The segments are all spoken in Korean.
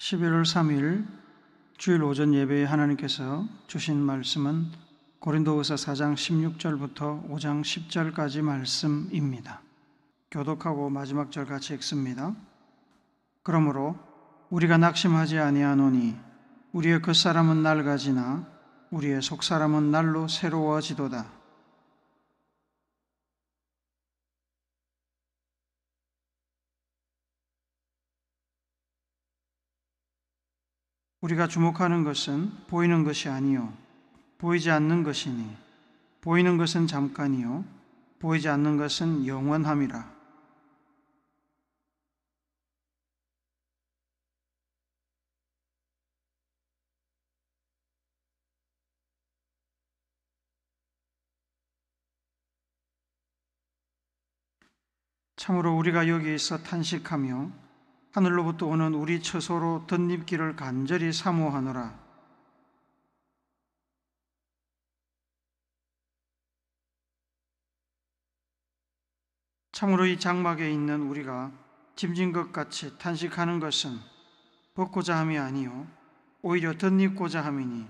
11월 3일 주일 오전 예배에 하나님께서 주신 말씀은 고린도후서 4장 16절부터 5장 10절까지 말씀입니다. 교독하고 마지막 절 같이 읽습니다. 그러므로 우리가 낙심하지 아니하노니 우리의 겉사람은 낡아지나 우리의 속사람은 날로 새로워지도다. 우리가 주목하는 것은 보이는 것이 아니요 보이지 않는 것이니 보이는 것은 잠깐이요 보이지 않는 것은 영원함이라. 참으로 우리가 여기 있어 탄식하며 하늘로부터 오는 우리 처소로 덧입기를 간절히 사모하노라. 참으로 이 장막에 있는 우리가 짐진 것 같이 탄식하는 것은 벗고자 함이 아니요 오히려 덧입고자 함이니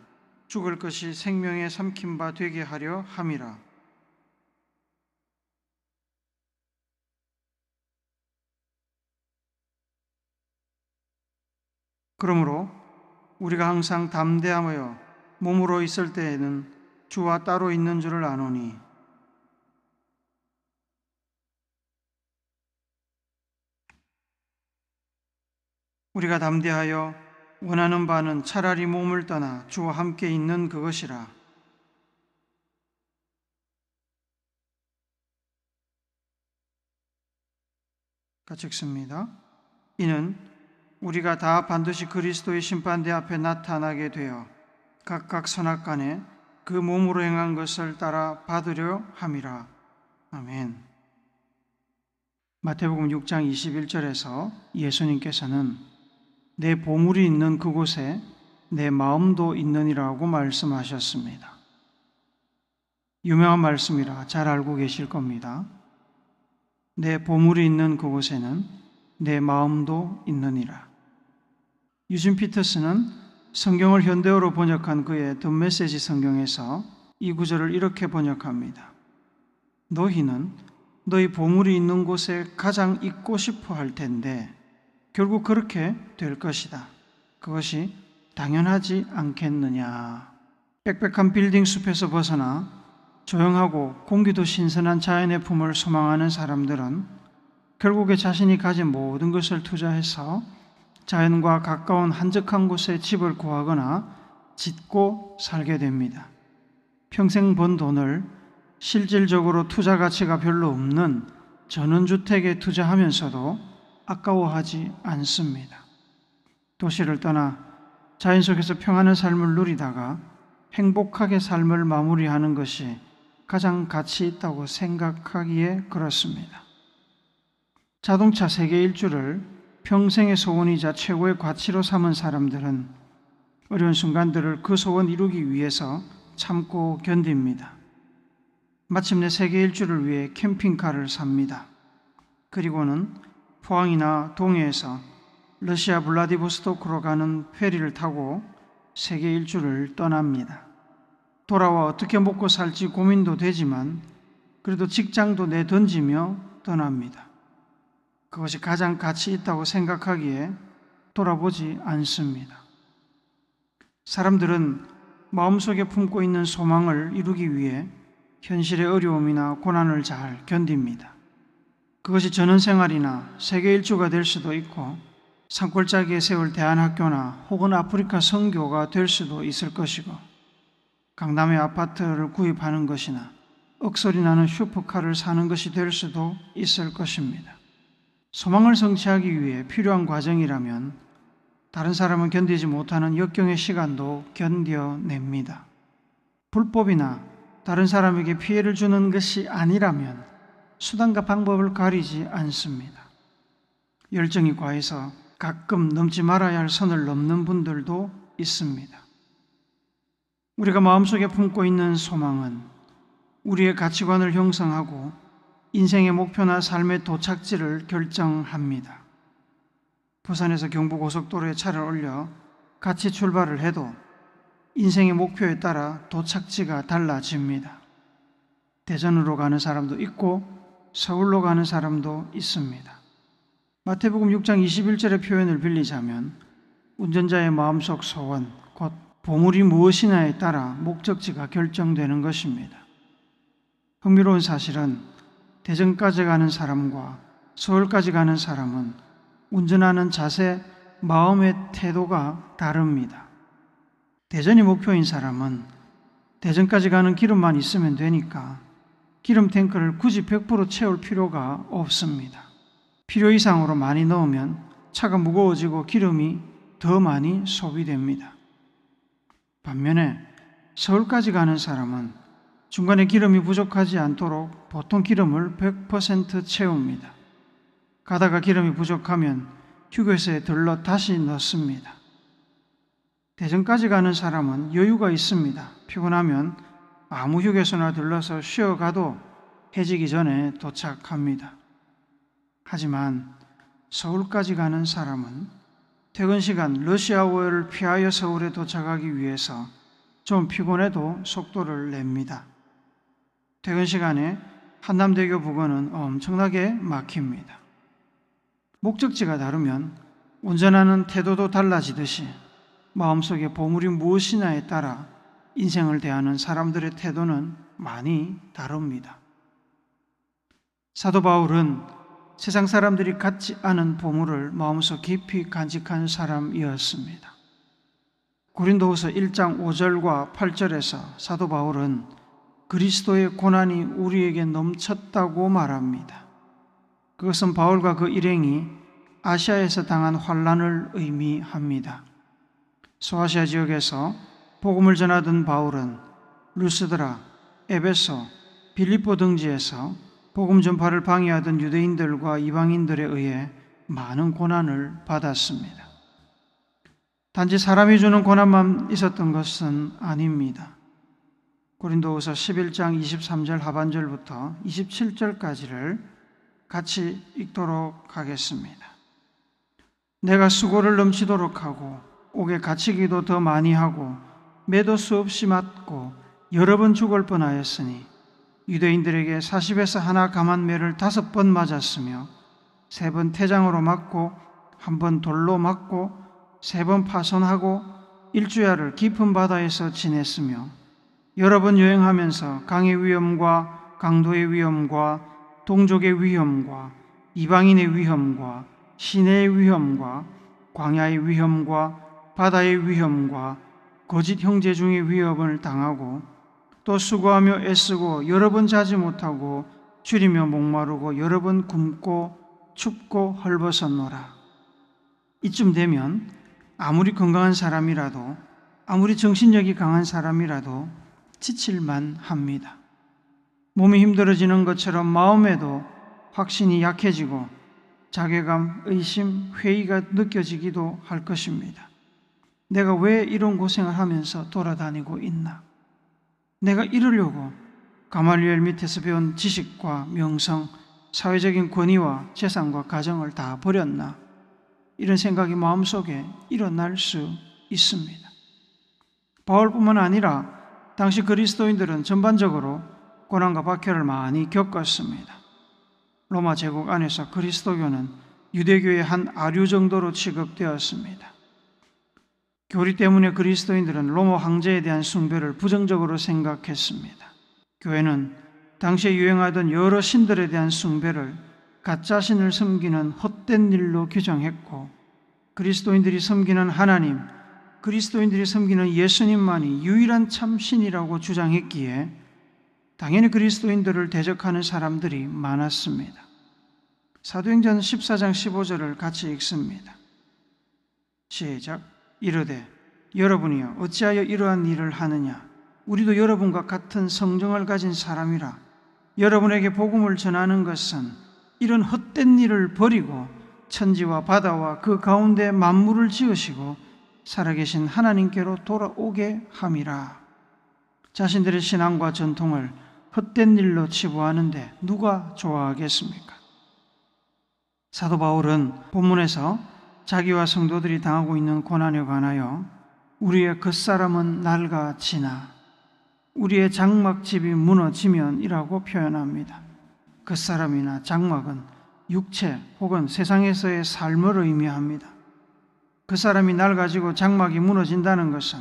죽을 것이 생명에 삼킨 바 되게 하려 함이라. 그러므로 우리가 항상 담대하여 몸으로 있을 때에는 주와 따로 있는 줄을 아노니 우리가 담대하여 원하는 바는 차라리 몸을 떠나 주와 함께 있는 그것이라. 같이 읽습니다. 이는 우리가 다 반드시 그리스도의 심판대 앞에 나타나게 되어 각각 선악간에 그 몸으로 행한 것을 따라 받으려 함이라. 아멘. 마태복음 6장 21절에서 예수님께서는 내 보물이 있는 그곳에 내 마음도 있느니라고 말씀하셨습니다. 유명한 말씀이라 잘 알고 계실 겁니다. 내 보물이 있는 그곳에는 내 마음도 있느니라. 유진 피터스는 성경을 현대어로 번역한 그의 더 메시지 성경에서 이 구절을 이렇게 번역합니다. 너희는 너희 보물이 있는 곳에 가장 있고 싶어 할 텐데 결국 그렇게 될 것이다. 그것이 당연하지 않겠느냐. 빽빽한 빌딩 숲에서 벗어나 조용하고 공기도 신선한 자연의 품을 소망하는 사람들은 결국에 자신이 가진 모든 것을 투자해서 자연과 가까운 한적한 곳에 집을 구하거나 짓고 살게 됩니다. 평생 번 돈을 실질적으로 투자 가치가 별로 없는 전원주택에 투자하면서도 아까워하지 않습니다. 도시를 떠나 자연 속에서 평안한 삶을 누리다가 행복하게 삶을 마무리하는 것이 가장 가치 있다고 생각하기에 그렇습니다. 자동차 세계 일주를 평생의 소원이자 최고의 가치로 삼은 사람들은 어려운 순간들을 그 소원 이루기 위해서 참고 견딥니다. 마침내 세계 일주를 위해 캠핑카를 삽니다. 그리고는 포항이나 동해에서 러시아 블라디보스토크로 가는 페리를 타고 세계 일주를 떠납니다. 돌아와 어떻게 먹고 살지 고민도 되지만 그래도 직장도 내던지며 떠납니다. 그것이 가장 가치 있다고 생각하기에 돌아보지 않습니다. 사람들은 마음속에 품고 있는 소망을 이루기 위해 현실의 어려움이나 고난을 잘 견딥니다. 그것이 전원생활이나 세계 일주가 될 수도 있고 산골짜기에 세울 대안학교나 혹은 아프리카 선교가 될 수도 있을 것이고 강남의 아파트를 구입하는 것이나 억소리 나는 슈퍼카를 사는 것이 될 수도 있을 것입니다. 소망을 성취하기 위해 필요한 과정이라면 다른 사람은 견디지 못하는 역경의 시간도 견뎌냅니다. 불법이나 다른 사람에게 피해를 주는 것이 아니라면 수단과 방법을 가리지 않습니다. 열정이 과해서 가끔 넘지 말아야 할 선을 넘는 분들도 있습니다. 우리가 마음속에 품고 있는 소망은 우리의 가치관을 형성하고 인생의 목표나 삶의 도착지를 결정합니다. 부산에서 경부고속도로에 차를 올려 같이 출발을 해도 인생의 목표에 따라 도착지가 달라집니다. 대전으로 가는 사람도 있고 서울로 가는 사람도 있습니다. 마태복음 6장 21절의 표현을 빌리자면 운전자의 마음속 소원, 곧 보물이 무엇이냐에 따라 목적지가 결정되는 것입니다. 흥미로운 사실은 대전까지 가는 사람과 서울까지 가는 사람은 운전하는 자세, 마음의 태도가 다릅니다. 대전이 목표인 사람은 대전까지 가는 기름만 있으면 되니까 기름 탱크를 굳이 100% 채울 필요가 없습니다. 필요 이상으로 많이 넣으면 차가 무거워지고 기름이 더 많이 소비됩니다. 반면에 서울까지 가는 사람은 중간에 기름이 부족하지 않도록 보통 기름을 100% 채웁니다. 가다가 기름이 부족하면 휴게소에 들러 다시 넣습니다. 대전까지 가는 사람은 여유가 있습니다. 피곤하면 아무 휴게소나 들러서 쉬어가도 해지기 전에 도착합니다. 하지만 서울까지 가는 사람은 퇴근 시간 러시아워를 피하여 서울에 도착하기 위해서 좀 피곤해도 속도를 냅니다. 퇴근 시간에 한남대교 부근은 엄청나게 막힙니다. 목적지가 다르면 운전하는 태도도 달라지듯이 마음속에 보물이 무엇이냐에 따라 인생을 대하는 사람들의 태도는 많이 다릅니다. 사도 바울은 세상 사람들이 갖지 않은 보물을 마음속 깊이 간직한 사람이었습니다. 고린도후서 1장 5절과 8절에서 사도 바울은 그리스도의 고난이 우리에게 넘쳤다고 말합니다. 그것은 바울과 그 일행이 아시아에서 당한 환난을 의미합니다. 소아시아 지역에서 복음을 전하던 바울은 루스드라, 에베소, 빌립보 등지에서 복음 전파를 방해하던 유대인들과 이방인들에 의해 많은 고난을 받았습니다. 단지 사람이 주는 고난만 있었던 것은 아닙니다. 고린도후서 11장 23절 하반절부터 27절까지를 같이 읽도록 하겠습니다. 내가 수고를 넘치도록 하고 옥에 갇히기도 더 많이 하고 매도 수없이 맞고 여러 번 죽을 뻔하였으니 유대인들에게 40에서 하나 감한 매를 5번 맞았으며 3번 태장으로 맞고 1번 돌로 맞고 3번 파손하고 일주야를 깊은 바다에서 지냈으며 여러 번 여행하면서 강의 위험과 강도의 위험과 동족의 위험과 이방인의 위험과 시내의 위험과 광야의 위험과 바다의 위험과 거짓 형제 중의 위협을 당하고 또 수고하며 애쓰고 여러 번 자지 못하고 줄이며 목마르고 여러 번 굶고 춥고 헐벗었노라. 이쯤 되면 아무리 건강한 사람이라도 아무리 정신력이 강한 사람이라도 지칠만 합니다. 몸이 힘들어지는 것처럼 마음에도 확신이 약해지고 자괴감, 의심, 회의가 느껴지기도 할 것입니다. 내가 왜 이런 고생을 하면서 돌아다니고 있나? 내가 이루려고 가말리엘 밑에서 배운 지식과 명성, 사회적인 권위와 재산과 가정을 다 버렸나? 이런 생각이 마음속에 일어날 수 있습니다. 바울뿐만 아니라 당시 그리스도인들은 전반적으로 고난과 박해를 많이 겪었습니다. 로마 제국 안에서 그리스도교는 유대교의 한 아류 정도로 취급되었습니다. 교리 때문에 그리스도인들은 로마 황제에 대한 숭배를 부정적으로 생각했습니다. 교회는 당시에 유행하던 여러 신들에 대한 숭배를 가짜 신을 섬기는 헛된 일로 규정했고, 그리스도인들이 섬기는 하나님, 그리스도인들이 섬기는 예수님만이 유일한 참 신이라고 주장했기에 당연히 그리스도인들을 대적하는 사람들이 많았습니다. 사도행전 14장 15절을 같이 읽습니다. 시작. 이르되 여러분이여 어찌하여 이러한 일을 하느냐? 우리도 여러분과 같은 성정을 가진 사람이라. 여러분에게 복음을 전하는 것은 이런 헛된 일을 버리고 천지와 바다와 그 가운데 만물을 지으시고 살아계신 하나님께로 돌아오게 함이라. 자신들의 신앙과 전통을 헛된 일로 치부하는데 누가 좋아하겠습니까? 사도 바울은 본문에서 자기와 성도들이 당하고 있는 고난에 관하여 우리의 겉사람은 낡아지나 우리의 장막집이 무너지면이라고 표현합니다. 겉사람이나 장막은 육체 혹은 세상에서의 삶을 의미합니다. 겉사람이 낡아지고 장막이 무너진다는 것은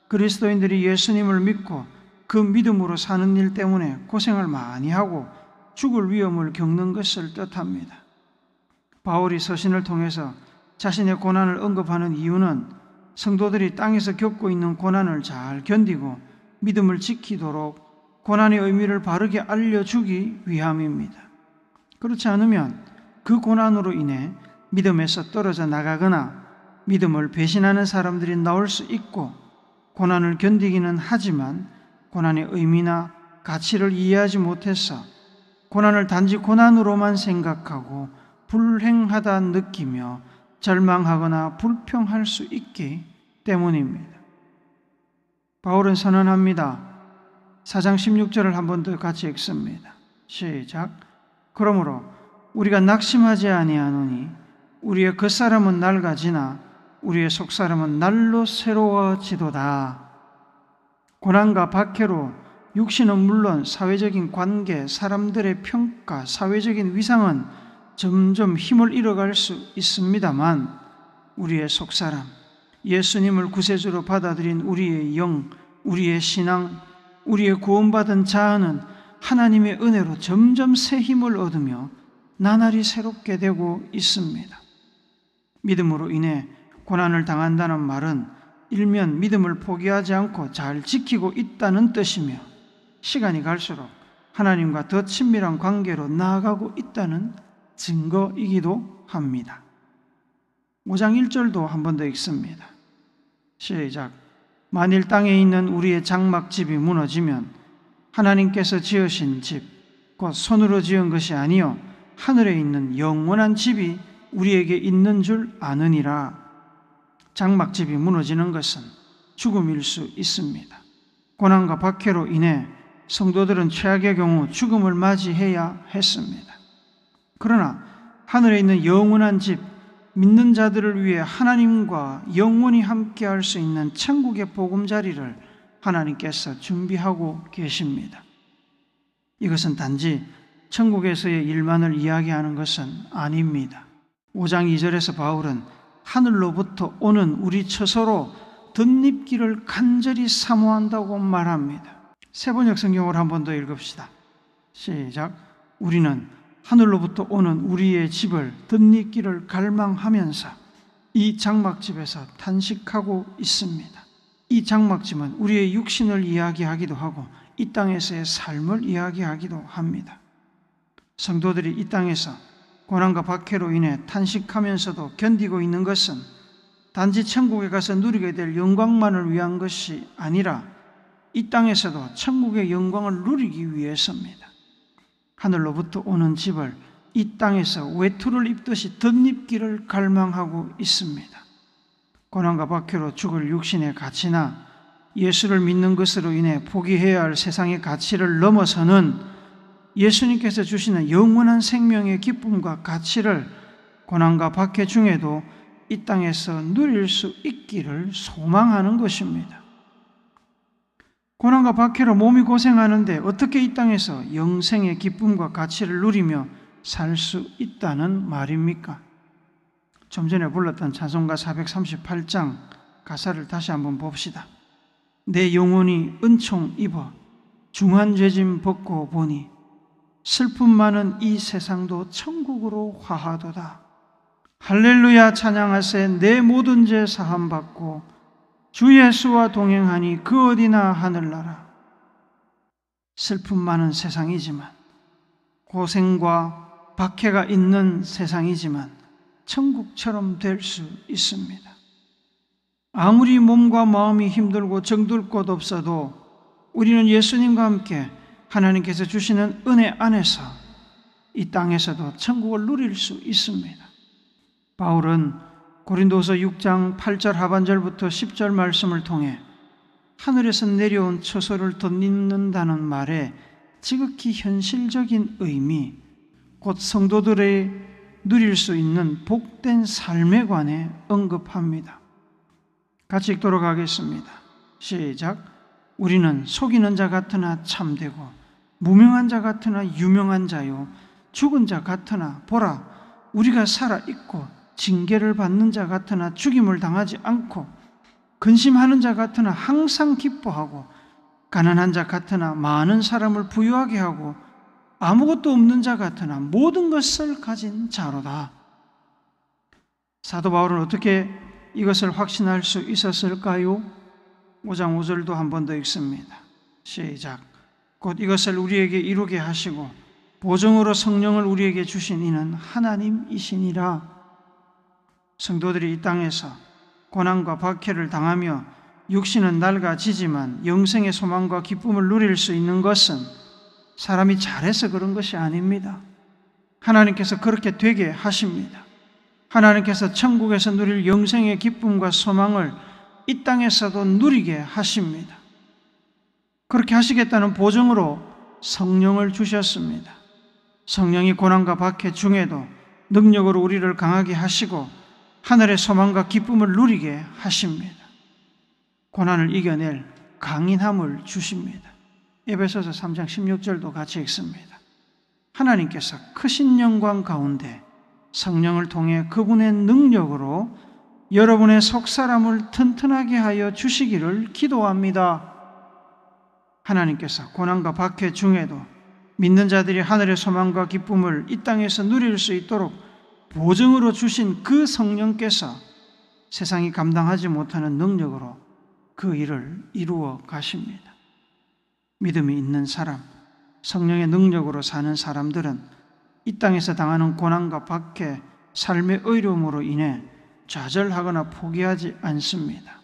그리스도인들이 예수님을 믿고 그 믿음으로 사는 일 때문에 고생을 많이 하고 죽을 위험을 겪는 것을 뜻합니다. 바울이 서신을 통해서 자신의 고난을 언급하는 이유는 성도들이 땅에서 겪고 있는 고난을 잘 견디고 믿음을 지키도록 고난의 의미를 바르게 알려주기 위함입니다. 그렇지 않으면 그 고난으로 인해 믿음에서 떨어져 나가거나 믿음을 배신하는 사람들이 나올 수 있고 고난을 견디기는 하지만 고난의 의미나 가치를 이해하지 못해서 고난을 단지 고난으로만 생각하고 불행하다 느끼며 절망하거나 불평할 수 있기 때문입니다. 바울은 선언합니다. 4장 16절을 한 번 더 같이 읽습니다. 시작. 그러므로 우리가 낙심하지 아니하노니 우리의 겉사람은 낡아지나 우리의 속사람은 날로 새로워지도다. 고난과 박해로 육신은 물론 사회적인 관계, 사람들의 평가, 사회적인 위상은 점점 힘을 잃어갈 수 있습니다만 우리의 속사람, 예수님을 구세주로 받아들인 우리의 영, 우리의 신앙, 우리의 구원받은 자아는 하나님의 은혜로 점점 새 힘을 얻으며 나날이 새롭게 되고 있습니다. 믿음으로 인해 고난을 당한다는 말은 일면 믿음을 포기하지 않고 잘 지키고 있다는 뜻이며 시간이 갈수록 하나님과 더 친밀한 관계로 나아가고 있다는 증거이기도 합니다. 5장 1절도 한 번 더 읽습니다. 시작. 만일 땅에 있는 우리의 장막집이 무너지면 하나님께서 지으신 집, 곧 손으로 지은 것이 아니요 하늘에 있는 영원한 집이 우리에게 있는 줄 아느니라. 장막집이 무너지는 것은 죽음일 수 있습니다. 고난과 박해로 인해 성도들은 최악의 경우 죽음을 맞이해야 했습니다. 그러나 하늘에 있는 영원한 집, 믿는 자들을 위해 하나님과 영원히 함께할 수 있는 천국의 보금자리를 하나님께서 준비하고 계십니다. 이것은 단지 천국에서의 일만을 이야기하는 것은 아닙니다. 5장 2절에서 바울은 하늘로부터 오는 우리 처소로 덧입기를 간절히 사모한다고 말합니다. 세번역 성경을 한 번 더 읽읍시다. 시작. 우리는 하늘로부터 오는 우리의 집을 덧입기를 갈망하면서 이 장막집에서 탄식하고 있습니다. 이 장막집은 우리의 육신을 이야기하기도 하고 이 땅에서의 삶을 이야기하기도 합니다. 성도들이 이 땅에서 고난과 박해로 인해 탄식하면서도 견디고 있는 것은 단지 천국에 가서 누리게 될 영광만을 위한 것이 아니라 이 땅에서도 천국의 영광을 누리기 위해서입니다. 하늘로부터 오는 집을 이 땅에서 외투를 입듯이 덧입기를 갈망하고 있습니다. 고난과 박해로 죽을 육신의 가치나 예수를 믿는 것으로 인해 포기해야 할 세상의 가치를 넘어서는 예수님께서 주시는 영원한 생명의 기쁨과 가치를 고난과 박해 중에도 이 땅에서 누릴 수 있기를 소망하는 것입니다. 고난과 박해로 몸이 고생하는데 어떻게 이 땅에서 영생의 기쁨과 가치를 누리며 살 수 있다는 말입니까? 좀 전에 불렀던 찬송가 438장 가사를 다시 한번 봅시다. 내 영혼이 은총 입어 중한 죄짐 벗고 보니 슬픔 많은 이 세상도 천국으로 화하도다. 할렐루야 찬양하세. 내 모든 죄 사함 받고 주 예수와 동행하니 그 어디나 하늘나라. 슬픔 많은 세상이지만 고생과 박해가 있는 세상이지만 천국처럼 될 수 있습니다. 아무리 몸과 마음이 힘들고 정들 곳 없어도 우리는 예수님과 함께 하나님께서 주시는 은혜 안에서 이 땅에서도 천국을 누릴 수 있습니다. 바울은 고린도서 6장 8절 하반절부터 10절 말씀을 통해 하늘에서 내려온 처소를 덧입는다는 말에 지극히 현실적인 의미, 곧 성도들의 누릴 수 있는 복된 삶에 관해 언급합니다. 같이 읽도록 하겠습니다. 시작. 우리는 속이는 자 같으나 참되고 무명한 자 같으나 유명한 자요 죽은 자 같으나 보라 우리가 살아 있고 징계를 받는 자 같으나 죽임을 당하지 않고 근심하는 자 같으나 항상 기뻐하고 가난한 자 같으나 많은 사람을 부유하게 하고 아무것도 없는 자 같으나 모든 것을 가진 자로다. 사도 바울은 어떻게 이것을 확신할 수 있었을까요? 5장 5절도 한 번 더 읽습니다. 시작. 곧 이것을 우리에게 이루게 하시고 보증으로 성령을 우리에게 주신 이는 하나님이시니라. 성도들이 이 땅에서 고난과 박해를 당하며 육신은 낡아지지만 영생의 소망과 기쁨을 누릴 수 있는 것은 사람이 잘해서 그런 것이 아닙니다. 하나님께서 그렇게 되게 하십니다. 하나님께서 천국에서 누릴 영생의 기쁨과 소망을 이 땅에서도 누리게 하십니다. 그렇게 하시겠다는 보증으로 성령을 주셨습니다. 성령이 고난과 박해 중에도 능력으로 우리를 강하게 하시고 하늘의 소망과 기쁨을 누리게 하십니다. 고난을 이겨낼 강인함을 주십니다. 에베소서 3장 16절도 같이 읽습니다. 하나님께서 크신 영광 가운데 성령을 통해 그분의 능력으로 여러분의 속사람을 튼튼하게 하여 주시기를 기도합니다. 하나님께서 고난과 박해 중에도 믿는 자들이 하늘의 소망과 기쁨을 이 땅에서 누릴 수 있도록 보증으로 주신 그 성령께서 세상이 감당하지 못하는 능력으로 그 일을 이루어 가십니다. 믿음이 있는 사람, 성령의 능력으로 사는 사람들은 이 땅에서 당하는 고난과 박해, 삶의 어려움으로 인해 좌절하거나 포기하지 않습니다.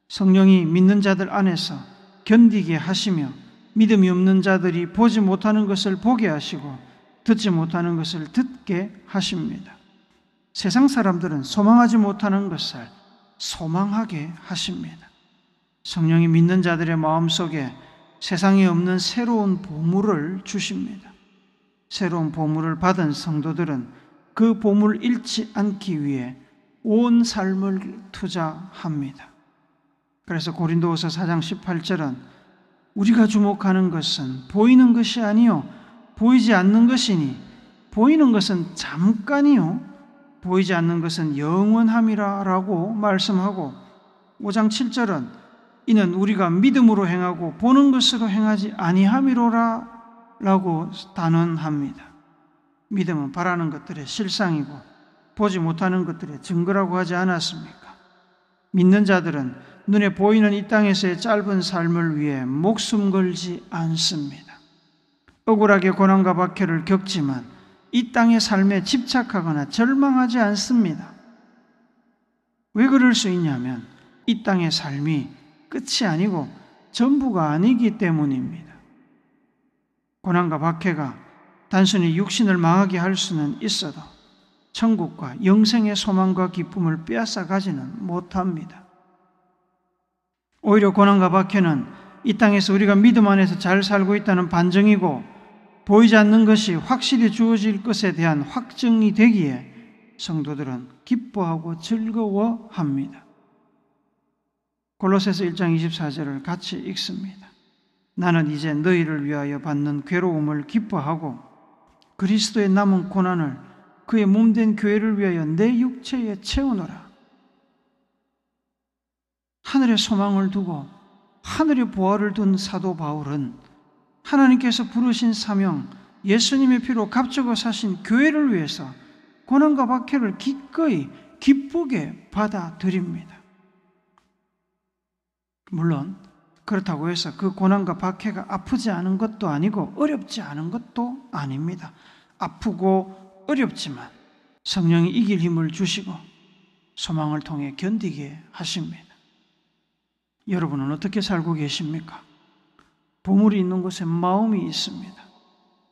성령이 믿는 자들 안에서 견디게 하시며 믿음이 없는 자들이 보지 못하는 것을 보게 하시고 듣지 못하는 것을 듣게 하십니다. 세상 사람들은 소망하지 못하는 것을 소망하게 하십니다. 성령이 믿는 자들의 마음속에 세상에 없는 새로운 보물을 주십니다. 새로운 보물을 받은 성도들은 그 보물을 잃지 않기 위해 온 삶을 투자합니다. 그래서 고린도후서 4장 18절은 우리가 주목하는 것은 보이는 것이 아니요 보이지 않는 것이니 보이는 것은 잠깐이요 보이지 않는 것은 영원함이라 라고 말씀하고 5장 7절은 이는 우리가 믿음으로 행하고 보는 것으로 행하지 아니함이로라 라고 단언합니다. 믿음은 바라는 것들의 실상이고 보지 못하는 것들의 증거라고 하지 않았습니까? 믿는 자들은 눈에 보이는 이 땅에서의 짧은 삶을 위해 목숨 걸지 않습니다. 억울하게 고난과 박해를 겪지만 이 땅의 삶에 집착하거나 절망하지 않습니다. 왜 그럴 수 있냐면 이 땅의 삶이 끝이 아니고 전부가 아니기 때문입니다. 고난과 박해가 단순히 육신을 망하게 할 수는 있어도 천국과 영생의 소망과 기쁨을 빼앗아 가지는 못합니다. 오히려 고난과 박해는 이 땅에서 우리가 믿음 안에서 잘 살고 있다는 반증이고 보이지 않는 것이 확실히 주어질 것에 대한 확증이 되기에 성도들은 기뻐하고 즐거워합니다. 골로새서 1장 24절을 같이 읽습니다. 나는 이제 너희를 위하여 받는 괴로움을 기뻐하고 그리스도의 남은 고난을 그의 몸된 교회를 위하여 내 육체에 채우노라. 하늘의 소망을 두고 하늘의 보화를 둔 사도 바울은 하나님께서 부르신 사명, 예수님의 피로 값주고 사신 교회를 위해서 고난과 박해를 기꺼이 기쁘게 받아들입니다. 물론 그렇다고 해서 그 고난과 박해가 아프지 않은 것도 아니고 어렵지 않은 것도 아닙니다. 아프고 어렵지만 성령이 이길 힘을 주시고 소망을 통해 견디게 하십니다. 여러분은 어떻게 살고 계십니까? 보물이 있는 곳에 마음이 있습니다.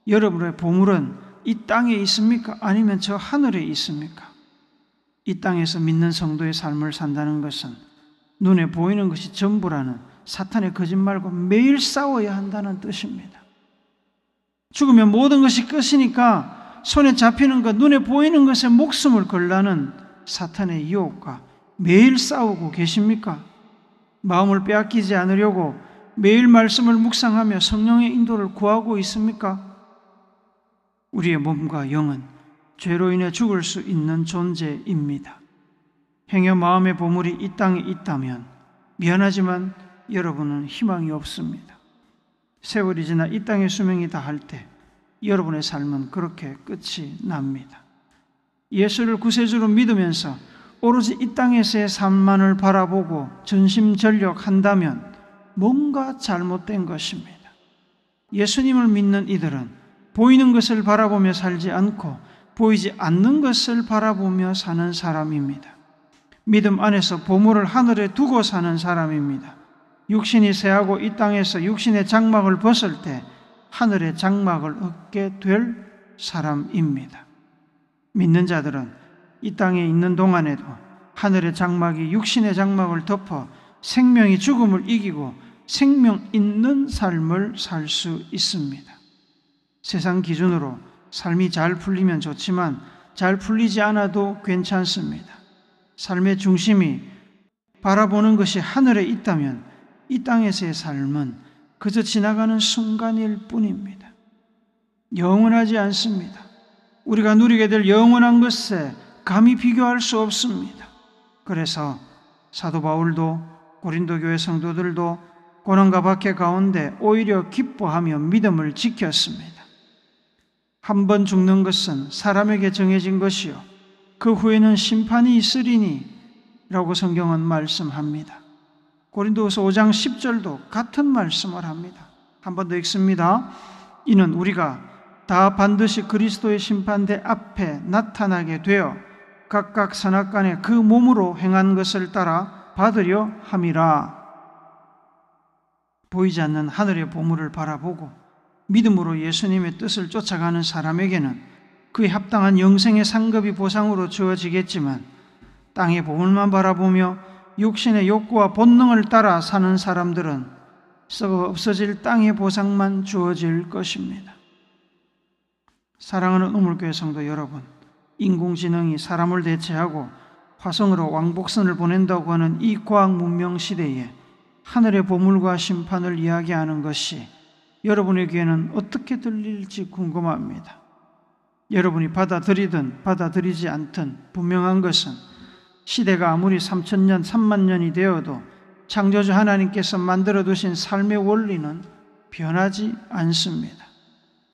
여러분의 보물은 이 땅에 있습니까? 아니면 저 하늘에 있습니까? 이 땅에서 믿는 성도의 삶을 산다는 것은 눈에 보이는 것이 전부라는 사탄의 거짓말과 매일 싸워야 한다는 뜻입니다. 죽으면 모든 것이 끝이니까 손에 잡히는 것, 눈에 보이는 것에 목숨을 걸라는 사탄의 유혹과 매일 싸우고 계십니까? 마음을 빼앗기지 않으려고 매일 말씀을 묵상하며 성령의 인도를 구하고 있습니까? 우리의 몸과 영은 죄로 인해 죽을 수 있는 존재입니다. 행여 마음의 보물이 이 땅에 있다면 미안하지만 여러분은 희망이 없습니다. 세월이 지나 이 땅의 수명이 다할 때 여러분의 삶은 그렇게 끝이 납니다. 예수를 구세주로 믿으면서 오로지 이 땅에서의 삶만을 바라보고 전심전력한다면 뭔가 잘못된 것입니다. 예수님을 믿는 이들은 보이는 것을 바라보며 살지 않고 보이지 않는 것을 바라보며 사는 사람입니다. 믿음 안에서 보물을 하늘에 두고 사는 사람입니다. 육신이 쇠하고 이 땅에서 육신의 장막을 벗을 때 하늘의 장막을 얻게 될 사람입니다. 믿는 자들은 이 땅에 있는 동안에도 하늘의 장막이 육신의 장막을 덮어 생명이 죽음을 이기고 생명 있는 삶을 살 수 있습니다. 세상 기준으로 삶이 잘 풀리면 좋지만 잘 풀리지 않아도 괜찮습니다. 삶의 중심이 바라보는 것이 하늘에 있다면 이 땅에서의 삶은 그저 지나가는 순간일 뿐입니다. 영원하지 않습니다. 우리가 누리게 될 영원한 것에 감히 비교할 수 없습니다. 그래서 사도 바울도 고린도 교회 성도들도 고난과 박해 가운데 오히려 기뻐하며 믿음을 지켰습니다. 한 번 죽는 것은 사람에게 정해진 것이요 그 후에는 심판이 있으리니 라고 성경은 말씀합니다. 고린도후서 5장 10절도 같은 말씀을 합니다. 한 번 더 읽습니다. 이는 우리가 다 반드시 그리스도의 심판대 앞에 나타나게 되어 각각 선악간에 그 몸으로 행한 것을 따라 받으려 함이라. 보이지 않는 하늘의 보물을 바라보고 믿음으로 예수님의 뜻을 쫓아가는 사람에게는 그에 합당한 영생의 상급이 보상으로 주어지겠지만 땅의 보물만 바라보며 육신의 욕구와 본능을 따라 사는 사람들은 썩어 없어질 땅의 보상만 주어질 것입니다. 사랑하는 우물교회 성도 여러분, 인공지능이 사람을 대체하고 화성으로 왕복선을 보낸다고 하는 이 과학 문명 시대에 하늘의 보물과 심판을 이야기하는 것이 여러분의 귀에는 어떻게 들릴지 궁금합니다. 여러분이 받아들이든 받아들이지 않든 분명한 것은 시대가 아무리 3,000년, 3만 년이 되어도 창조주 하나님께서 만들어 두신 삶의 원리는 변하지 않습니다.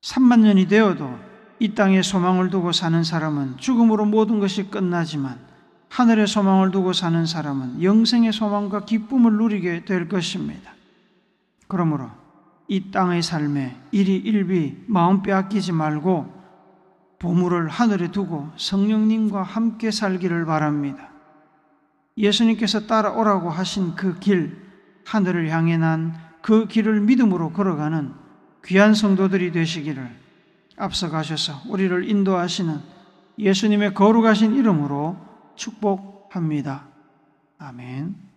3만 년이 되어도 이 땅에 소망을 두고 사는 사람은 죽음으로 모든 것이 끝나지만 하늘의 소망을 두고 사는 사람은 영생의 소망과 기쁨을 누리게 될 것입니다. 그러므로 이 땅의 삶에 일희일비 마음 빼앗기지 말고 보물을 하늘에 두고 성령님과 함께 살기를 바랍니다. 예수님께서 따라오라고 하신 그 길, 하늘을 향해 난 그 길을 믿음으로 걸어가는 귀한 성도들이 되시기를 앞서 가셔서 우리를 인도하시는 예수님의 거룩하신 이름으로 축복합니다. 아멘.